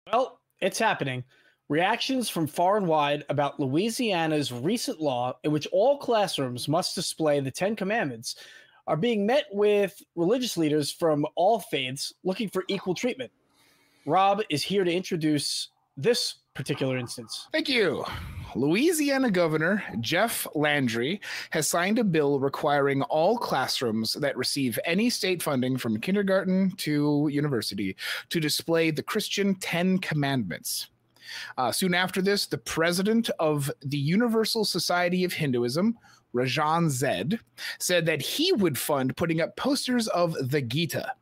Well, it's happening. Reactions from far and wide about Louisiana's recent law in which all classrooms must display the Ten Commandments are being met with religious leaders from all faiths looking for equal treatment. Rob is here to introduce this particular instance. Thank you. Louisiana Governor Jeff Landry has signed a bill requiring all classrooms that receive any state funding from kindergarten to university to display the Christian Ten Commandments. Soon after this, the president of the Universal Society of Hinduism, Rajan Zed, said that he would fund putting up posters of the Gita.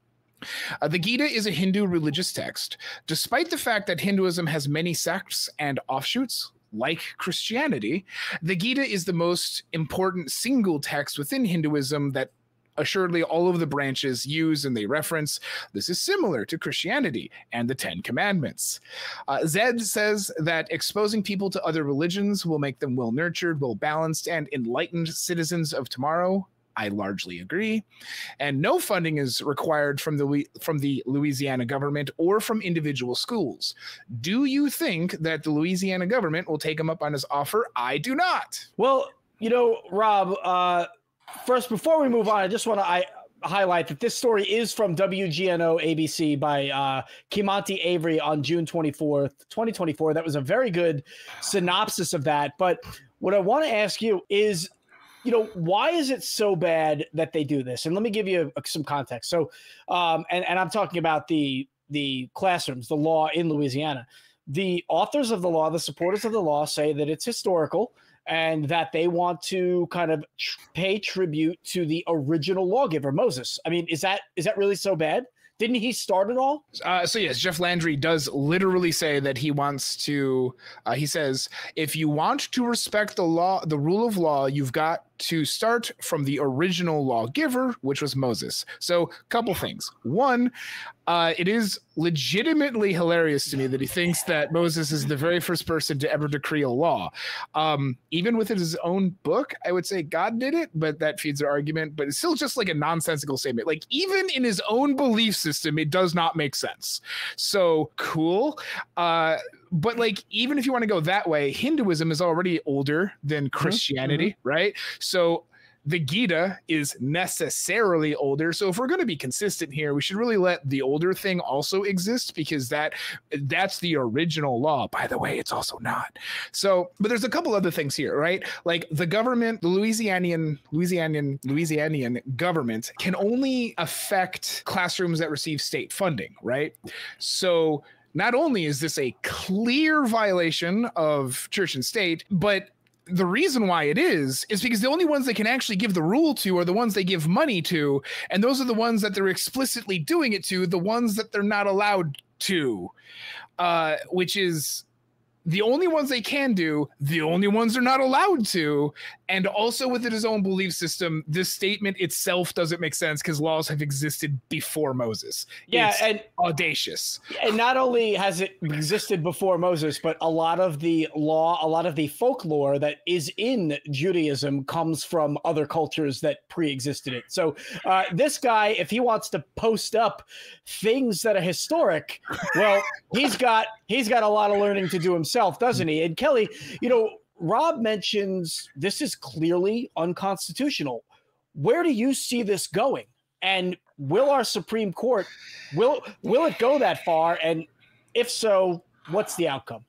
The Gita is a Hindu religious text. Despite the fact that Hinduism has many sects and offshoots, like Christianity, the Gita is the most important single text within Hinduism that assuredly all of the branches use and they reference. This is similar to Christianity and the Ten Commandments. Zed says that exposing people to other religions will make them well-nurtured, well-balanced, and enlightened citizens of tomorrow. I largely agree. And no funding is required from the Louisiana government or from individual schools. Do you think that the Louisiana government will take him up on his offer? I do not. Well, you know, Rob, first, before we move on, I just want to highlight that this story is from WGNO ABC by Kimanti Avery on June 24th, 2024. That was a very good synopsis of that. But what I want to ask you is, you know, why is it so bad that they do this? And let me give you some context. So, and I'm talking about the classrooms, the law in Louisiana. The authors of the law, the supporters of the law, say that it's historical and that they want to kind of pay tribute to the original lawgiver, Moses. I mean, is that really so bad? Didn't he start it all? So yes, Jeff Landry does literally say that he wants to, he says, if you want to respect the law, the rule of law, you've got to start from the original lawgiver, which was Moses. So a couple things. One, it is legitimately hilarious to me that he thinks that Moses is the very first person to ever decree a law. Even within his own book, I would say God did it, but that feeds their argument. But it's still just like a nonsensical statement. Like even in his own belief system, it does not make sense. So cool. But like, even if you want to go that way, Hinduism is already older than Christianity, right? So the Gita is necessarily older. So if we're going to be consistent here, we should really let the older thing also exist, because that's the original law. By the way, it's also not. So, but there's a couple other things here, right? Like the government, the Louisianian government can only affect classrooms that receive state funding, right? So not only is this a clear violation of church and state, but the reason why it is because the only ones they can actually give the rule to are the ones they give money to. And those are the ones that they're explicitly doing it to, the ones that they're not allowed to, which is the only ones they can do, the only ones they're not allowed to. And also within his own belief system, this statement itself doesn't make sense because laws have existed before Moses. Yeah, it's and audacious. And not only has it existed before Moses, but a lot of the law, a lot of the folklore that is in Judaism comes from other cultures that pre-existed it. So this guy, if he wants to post up things that are historic, well, he's got a lot of learning to do himself, doesn't he? And Kelly, you know, Rob mentions this is clearly unconstitutional. Where do you see this going? And will our Supreme Court, will it go that far? And if so, what's the outcome?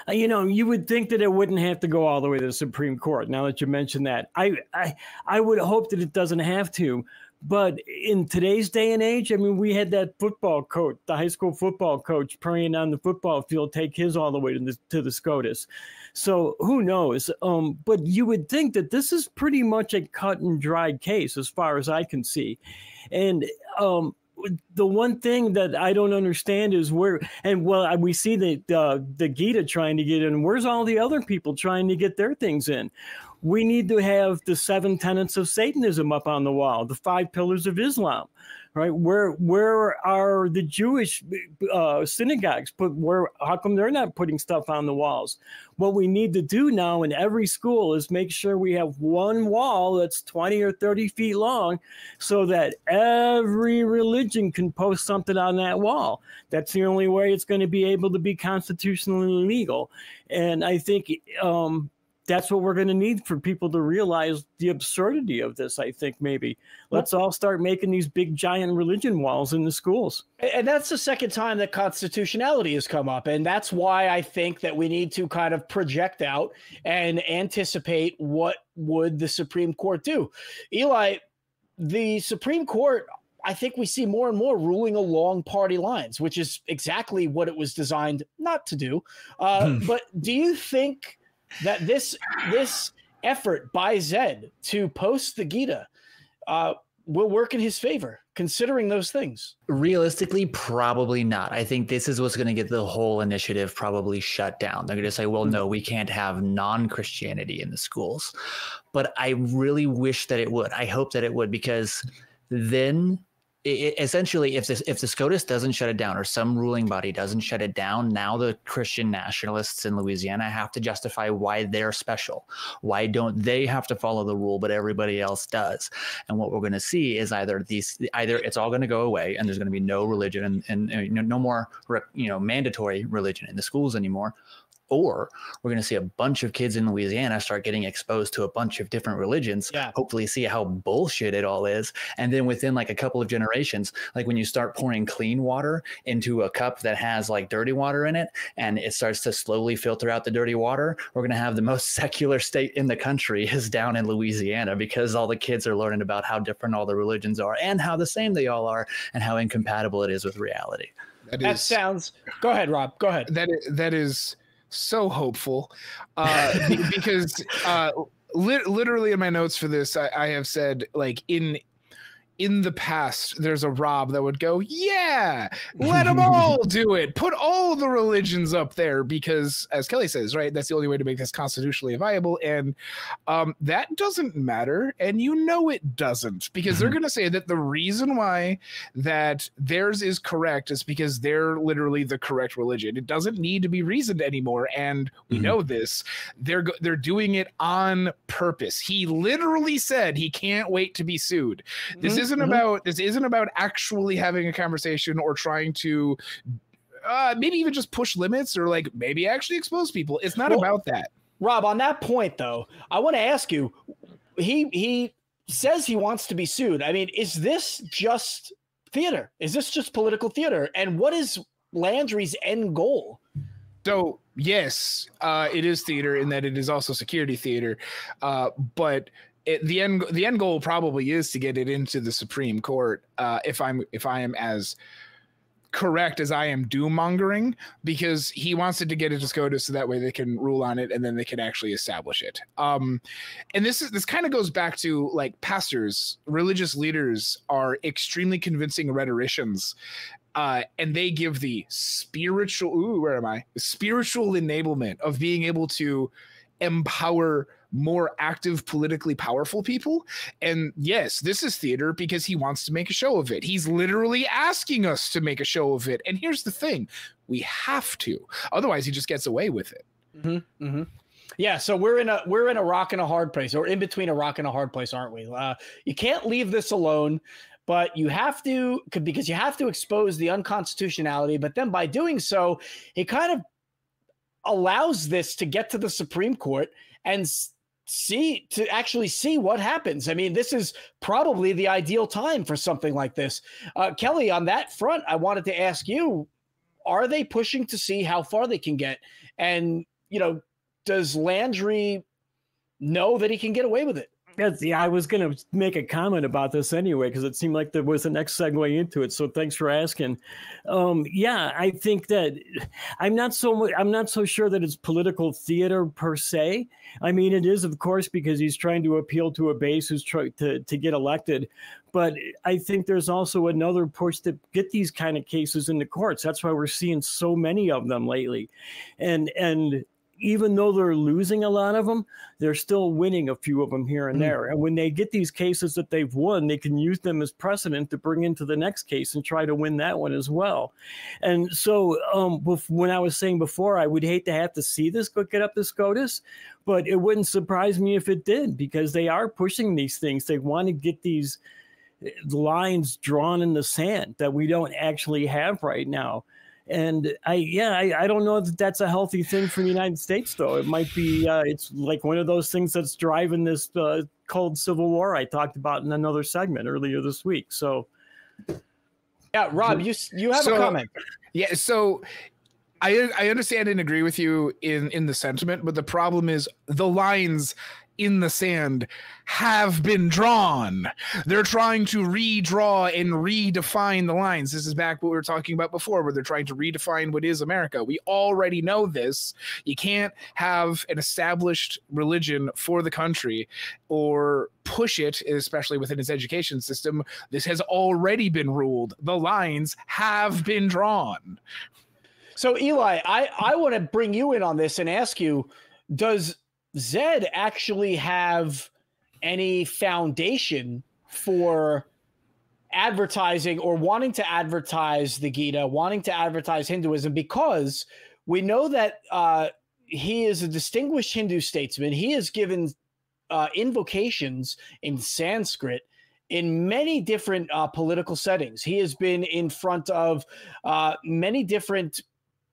You know, you would think that it wouldn't have to go all the way to the Supreme Court. Now that you mention that, I would hope that it doesn't have to. But in today's day and age, I mean, we had that football coach, the high school football coach, praying on the football field, take his all the way to the SCOTUS. So who knows? But you would think that this is pretty much a cut and dried case as far as I can see. And the one thing that I don't understand is where, and well, we see the Gita trying to get in. Where's all the other people trying to get their things in? We need to have the 7 tenets of Satanism up on the wall, the 5 pillars of Islam, right? Where are the Jewish synagogues? How come they're not putting stuff on the walls? What we need to do now in every school is make sure we have one wall that's 20 or 30 feet long, so that every religion can post something on that wall. That's the only way it's going to be able to be constitutionally legal. And I think that's what we're going to need for people to realize the absurdity of this. I think maybe let's all start making these big giant religion walls in the schools. And that's the second time that constitutionality has come up. And that's why I think that we need to kind of project out and anticipate what would the Supreme Court do. Eli, the Supreme Court, I think we see more and more ruling along party lines, which is exactly what it was designed not to do. But do you think that this effort by Zed to post the Gita will work in his favor, considering those things? Realistically, probably not. I think this is what's going to get the whole initiative probably shut down. They're going to say, well, no, we can't have non-Christianity in the schools. But I really wish that it would. I hope that it would, because then essentially, if the SCOTUS doesn't shut it down, or some ruling body doesn't shut it down, now the Christian nationalists in Louisiana have to justify why they're special. Why don't they have to follow the rule, but everybody else does? And what we're going to see is either it's all going to go away, and there's going to be no religion and no more mandatory religion in the schools anymore. Or we're going to see a bunch of kids in Louisiana start getting exposed to a bunch of different religions, hopefully see how bullshit it all is. And then within like a couple of generations, like when you start pouring clean water into a cup that has like dirty water in it, and it starts to slowly filter out the dirty water, we're going to have the most secular state in the country is down in Louisiana, because all the kids are learning about how different all the religions are and how the same they all are and how incompatible it is with reality. That sounds... Go ahead, Rob. Go ahead. That is so hopeful, because literally in my notes for this, I have said, like, in the past, there's a Rob that would go, yeah, let them all do it. Put all the religions up there, because, as Kelly says, right, that's the only way to make this constitutionally viable. And that doesn't matter. And it doesn't, because they're going to say that the reason why that theirs is correct is because they're literally the correct religion. It doesn't need to be reasoned anymore. And we know this. They're doing it on purpose. He literally said he can't wait to be sued. This isn't about actually having a conversation or trying to maybe even just push limits, or like maybe actually expose people. It's not about that. Rob, on that point though, I want to ask you, he says he wants to be sued. I mean, is this just theater? Is this just political theater? And what is Landry's end goal? So yes, it is theater in that it is also security theater, but the end goal probably is to get it into the Supreme Court. If I am as correct as I am doom mongering, because he wants it to get it to SCOTUS so that way they can rule on it and then they can actually establish it. And this kind of goes back to, like, pastors, religious leaders are extremely convincing rhetoricians. And they give the spiritual enablement of being able to empower more active, politically powerful people. And yes, this is theater because he wants to make a show of it. He's literally asking us to make a show of it. And here's the thing, we have to, otherwise he just gets away with it. Yeah, so we're in a rock and a hard place, or in between a rock and a hard place, aren't we? You can't leave this alone, but you have to, because you have to expose the unconstitutionality. But then by doing so, it kind of allows this to get to the Supreme Court and actually see what happens. I mean, this is probably the ideal time for something like this. Kelly, on that front, I wanted to ask you, are they pushing to see how far they can get? And, does Landry know that he can get away with it? I was going to make a comment about this anyway, because it seemed like there was the next segue into it. So thanks for asking. I think that I'm not so sure that it's political theater per se. I mean, it is, of course, because he's trying to appeal to a base who's trying to get elected. But I think there's also another push to get these kind of cases into courts. That's why we're seeing so many of them lately. And even though they're losing a lot of them, they're still winning a few of them here and there. And when they get these cases that they've won, they can use them as precedent to bring into the next case and try to win that one as well. And so when I was saying before, I would hate to have to see this get up to SCOTUS, but it wouldn't surprise me if it did, because they are pushing these things. They want to get these lines drawn in the sand that we don't actually have right now. And I don't know that that's a healthy thing for the United States, though. It might be, it's like one of those things that's driving this cold civil war I talked about in another segment earlier this week. So, yeah, Rob, you have a comment. Yeah, so I understand and agree with you in the sentiment, but the problem is the lines in the sand have been drawn. They're trying to redraw and redefine the lines. This is back what we were talking about before, where they're trying to redefine what is America. We already know this. You can't have an established religion for the country or push it, especially within its education system. This has already been ruled. The lines have been drawn. So, Eli, I want to bring you in on this and ask you, does Zed actually have any foundation for advertising or wanting to advertise the Gita, wanting to advertise Hinduism? Because we know that he is a distinguished Hindu statesman. He has given invocations in Sanskrit in many different political settings. He has been in front of many different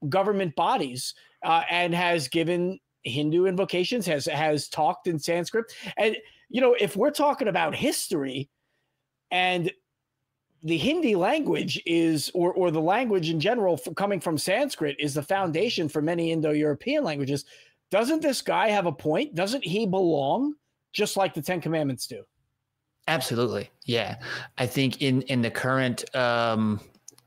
government bodies and has given Hindu invocations, has talked in Sanskrit. And, you know, if we're talking about history, and the Hindi language is, or the language in general coming from Sanskrit is the foundation for many Indo-European languages, doesn't this guy have a point? Doesn't he belong just like the Ten Commandments do? Absolutely. Yeah. I think in the current, I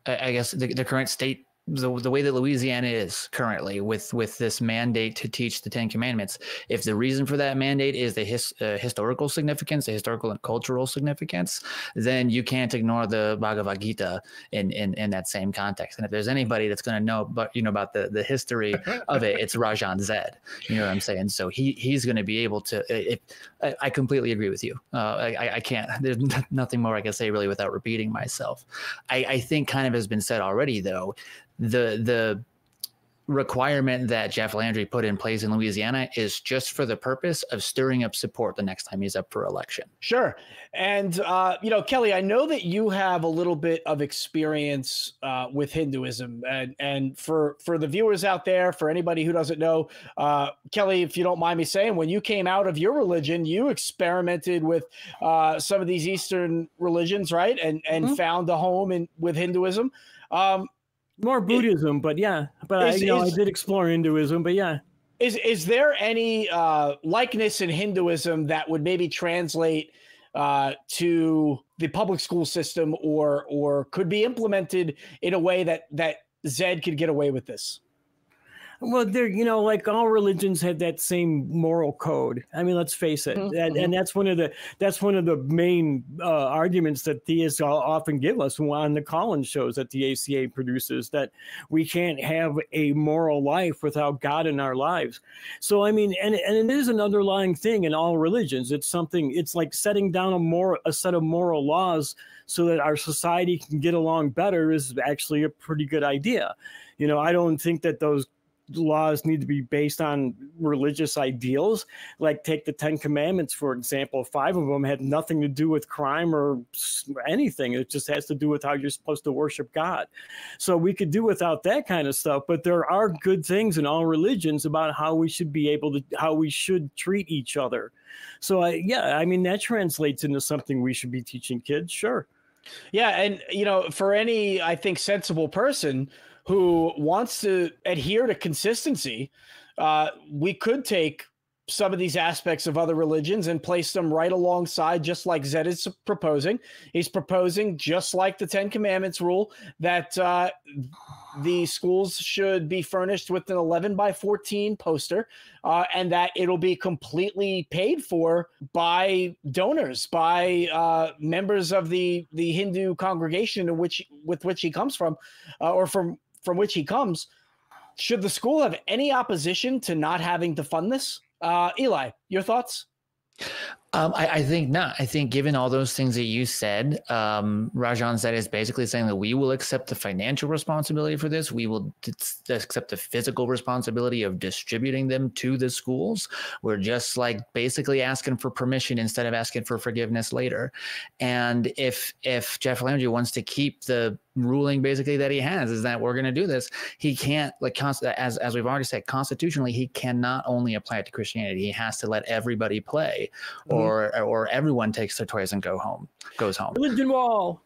guess the current state, the way that Louisiana is currently with this mandate to teach the Ten Commandments, if the reason for that mandate is the historical significance, the historical and cultural significance, then you can't ignore the Bhagavad Gita in that same context. And if there's anybody that's going to know about the history of it, it's Rajan Zed. You know what I'm saying? So he's going to be able to. I completely agree with you. I can't. There's nothing more I can say really without repeating myself. I think kind of has been said already, though. The requirement that Jeff Landry put in place in Louisiana is just for the purpose of stirring up support the next time he's up for election. Sure. And, Kelly, I know that you have a little bit of experience with Hinduism. And for the viewers out there, for anybody who doesn't know, Kelly, if you don't mind me saying, when you came out of your religion, you experimented with some of these Eastern religions, right? And found a home with Hinduism. More Buddhism, but yeah. But I did explore Hinduism, but yeah. Is there any likeness in Hinduism that would maybe translate to the public school system, or could be implemented in a way that Zed could get away with this? Well, they're, like all religions have that same moral code. I mean, let's face it. And that's one of the main arguments that theists often give us on the Collins shows that the ACA produces, that we can't have a moral life without God in our lives. So, I mean, and it is an underlying thing in all religions. It's like setting down a set of moral laws so that our society can get along better is actually a pretty good idea. I don't think that those laws need to be based on religious ideals. Like, take the Ten Commandments, for example. 5 of them had nothing to do with crime or anything. It just has to do with how you're supposed to worship God. So we could do without that kind of stuff, but there are good things in all religions about how we should treat each other. So that translates into something we should be teaching kids. Sure. Yeah. And, for any, I think, sensible person who wants to adhere to consistency, we could take some of these aspects of other religions and place them right alongside, just like Zed is proposing. He's proposing, just like the Ten Commandments rule, that the schools should be furnished with an 11x14 poster, and that it'll be completely paid for by donors, by members of the Hindu congregation with which he comes from, or from which he comes, Should the school have any opposition to not having to fund this? Eli, your thoughts? I think not. I think given all those things that you said, Rajan Zed is basically saying that we will accept the financial responsibility for this. We will accept the physical responsibility of distributing them to the schools. We're just like basically asking for permission instead of asking for forgiveness later. And if Jeff Landry wants to keep the ruling basically that he has, is that we're going to do this, he can't, like, as we've already said, constitutionally, he cannot only apply it to Christianity. He has to let everybody play, or everyone takes their toys and goes home. Religion wall.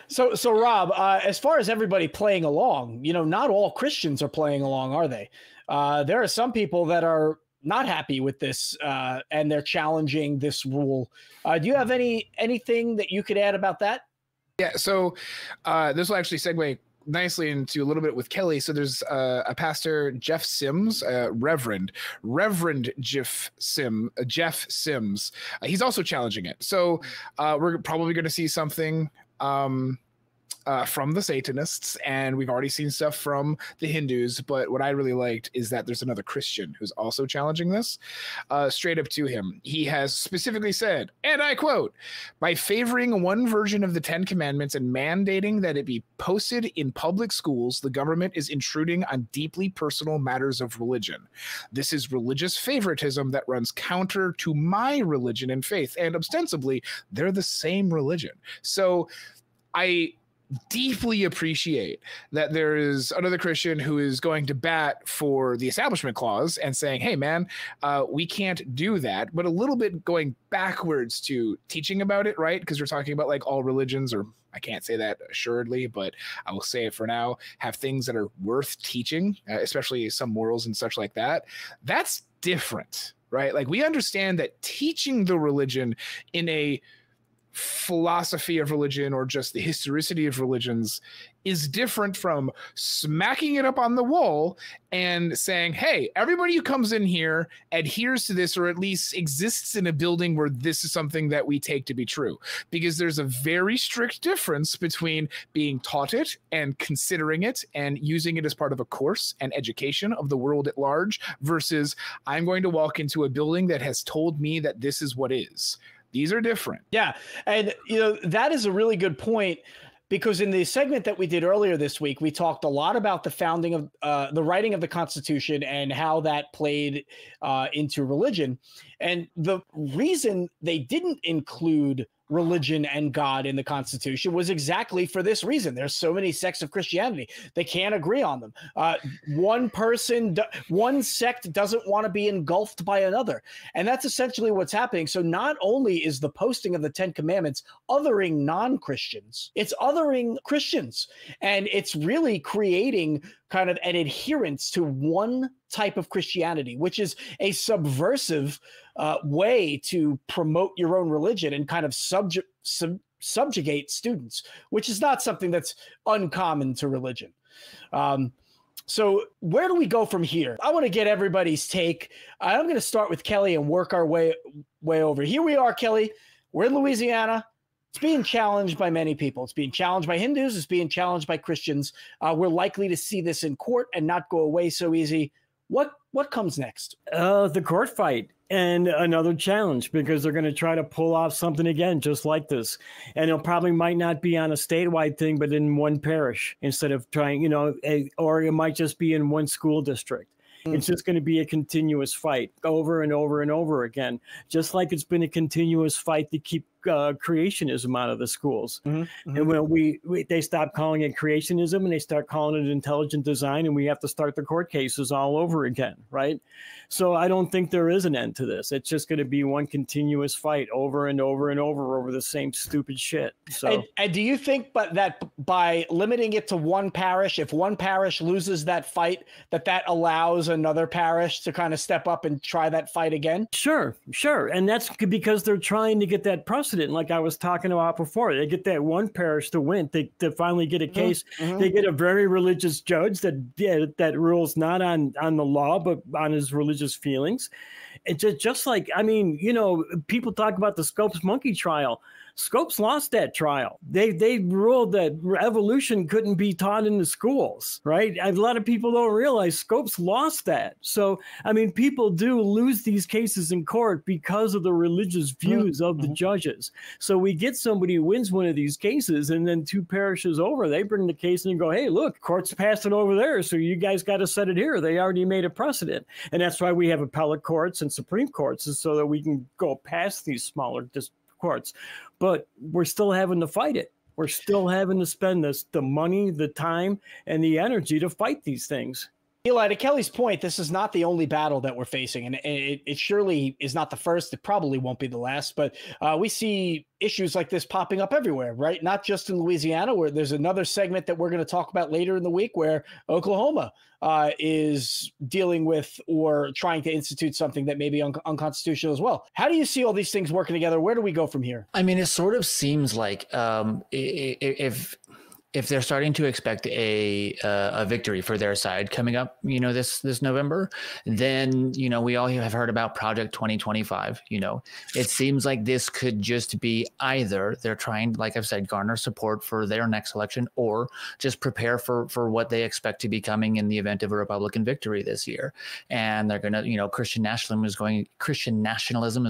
So Rob, as far as everybody playing along, not all Christians are playing along, are they? There are some people that are not happy with this, and they're challenging this rule. Do you have anything that you could add about that? Yeah, so this will actually segue nicely into a little bit with Kelly. So there's a pastor, Jeff Sims, Reverend Jeff Sims. He's also challenging it. So we're probably going to see something from the Satanists, and we've already seen stuff from the Hindus. But what I really liked is that there's another Christian who's also challenging this. Straight up to him, he has specifically said, and I quote, "By favoring one version of the Ten Commandments and mandating that it be posted in public schools, the government is intruding on deeply personal matters of religion. This is religious favoritism that runs counter to my religion and faith, and ostensibly they're the same religion." So I deeply appreciate that there is another Christian who is going to bat for the Establishment Clause and saying, hey, man, we can't do that. But a little bit going backwards to teaching about it, right? Because we're talking about like all religions, or I can't say that assuredly, but I will say it for now, have things that are worth teaching, especially some morals and such like that. That's different, right? Like, we understand that teaching the religion in a philosophy of religion or just the historicity of religions is different from smacking it up on the wall and saying, hey, everybody who comes in here adheres to this, or at least exists in a building where this is something that we take to be true. Because there's a very strict difference between being taught it and considering it and using it as part of a course and education of the world at large versus I'm going to walk into a building that has told me that this is what is. These are different. Yeah. And, that is a really good point, because in the segment that we did earlier this week, we talked a lot about the founding of the writing of the Constitution and how that played into religion. And the reason they didn't include religion and God in the Constitution was exactly for this reason. There's so many sects of Christianity. They can't agree on them. One sect doesn't want to be engulfed by another. And that's essentially what's happening. So not only is the posting of the Ten Commandments othering non-Christians, it's othering Christians. And it's really creating kind of an adherence to one type of Christianity, which is a subversive way to promote your own religion and kind of subjugate students, which is not something that's uncommon to religion. So where do we go from here? I want to get everybody's take. I'm going to start with Kelly and work our way over. Here we are, Kelly. We're in Louisiana. It's being challenged by many people. It's being challenged by Hindus. It's being challenged by Christians. We're likely to see this in court and not go away so easy. What comes next? The court fight and another challenge, because they're going to try to pull off something again just like this. And it probably might not be on a statewide thing, but in one parish instead of trying, or it might just be in one school district. It's just going to be a continuous fight over and over and over again, just like it's been a continuous fight to keep creationism out of the schools. And when they stop calling it creationism and they start calling it intelligent design, and we have to start the court cases all over again, right? So I don't think there is an end to this. It's just going to be one continuous fight over and over and over the same stupid shit. So, and do you think that by limiting it to one parish, if one parish loses that fight, that allows another parish to kind of step up and try that fight again? Sure. And that's because they're trying to get that precedent, like I was talking about before. They get that one parish to win, to finally get a case. They get a very religious judge that rules not on the law, but on his religious feelings. It's just like, people talk about the Scopes monkey trial. Scopes lost that trial. They ruled that evolution couldn't be taught in the schools, right? A lot of people don't realize Scopes lost that. So, I mean, people do lose these cases in court because of the religious views of the judges. So we get somebody who wins one of these cases, and then 2 parishes over, they bring the case in and go, hey, look, court's passed it over there, so you guys got to set it here. They already made a precedent. And that's why we have appellate courts and Supreme Courts, is so that we can go past these smaller courts. But we're still having to fight it. We're still having to spend the money, the time, and the energy to fight these things. Eli, to Kelly's point, this is not the only battle that we're facing, and it surely is not the first. It probably won't be the last, but we see issues like this popping up everywhere, right? Not just in Louisiana, where there's another segment that we're going to talk about later in the week where Oklahoma is dealing with or trying to institute something that may be unconstitutional as well. How do you see all these things working together? Where do we go from here? I mean, it sort of seems like if they're starting to expect a victory for their side coming up, this November, then, we all have heard about Project 2025. It seems like this could just be either they're trying, like I've said, garner support for their next election, or just prepare for what they expect to be coming in the event of a Republican victory this year. And they're going to, Christian nationalism is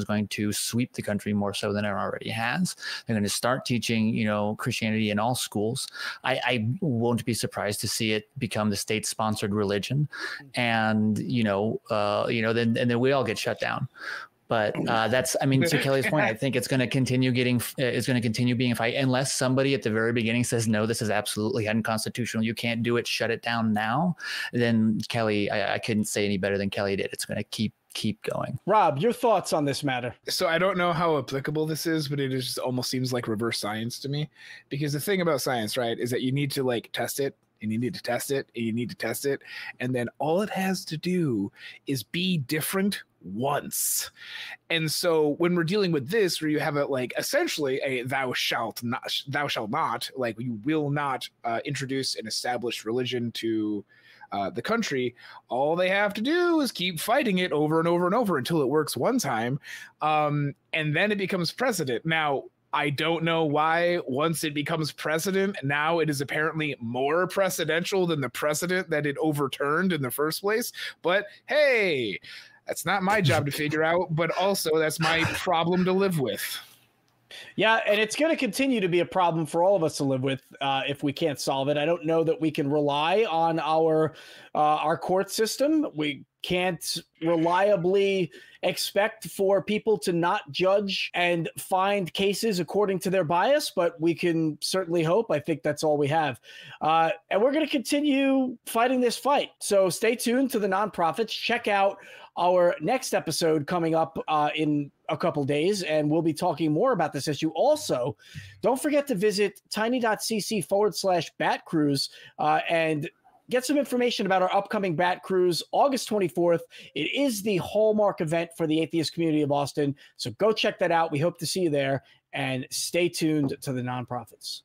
going to sweep the country more so than it already has. They're going to start teaching, Christianity in all schools. I won't be surprised to see it become the state-sponsored religion, and then we all get shut down. But that's, I mean, to Kelly's point, I think it's going to continue being a fight unless somebody at the very beginning says, no, this is absolutely unconstitutional. You can't do it. Shut it down now. Then Kelly, I couldn't say any better than Kelly did. It's going to keep going. Rob, your thoughts on this matter? So I don't know how applicable this is, but it just almost seems like reverse science to me, because the thing about science, right, is that you need to test it, and you need to test it, and you need to test it, and then all it has to do is be different once. And so when we're dealing with this, where you have essentially a thou shalt not, like you will not introduce an established religion to the country, all they have to do is keep fighting it over and over and over until it works one time, and then it becomes precedent. Now, I don't know why once it becomes precedent, now it is apparently more precedential than the precedent that it overturned in the first place. But hey, that's not my job to figure out, but also that's my problem to live with. Yeah, and it's going to continue to be a problem for all of us to live with if we can't solve it. I don't know that we can rely on our court system. We can't reliably expect for people to not judge and find cases according to their bias, but we can certainly hope. I think that's all we have. And we're going to continue fighting this fight. So stay tuned to the nonprofits. Check out our next episode coming up in a couple days, and we'll be talking more about this issue. Also, don't forget to visit tiny.cc/Bat Cruise and get some information about our upcoming Bat Cruise, August 24th. It is the hallmark event for the atheist community of Austin. So go check that out. We hope to see you there, and stay tuned to the nonprofits.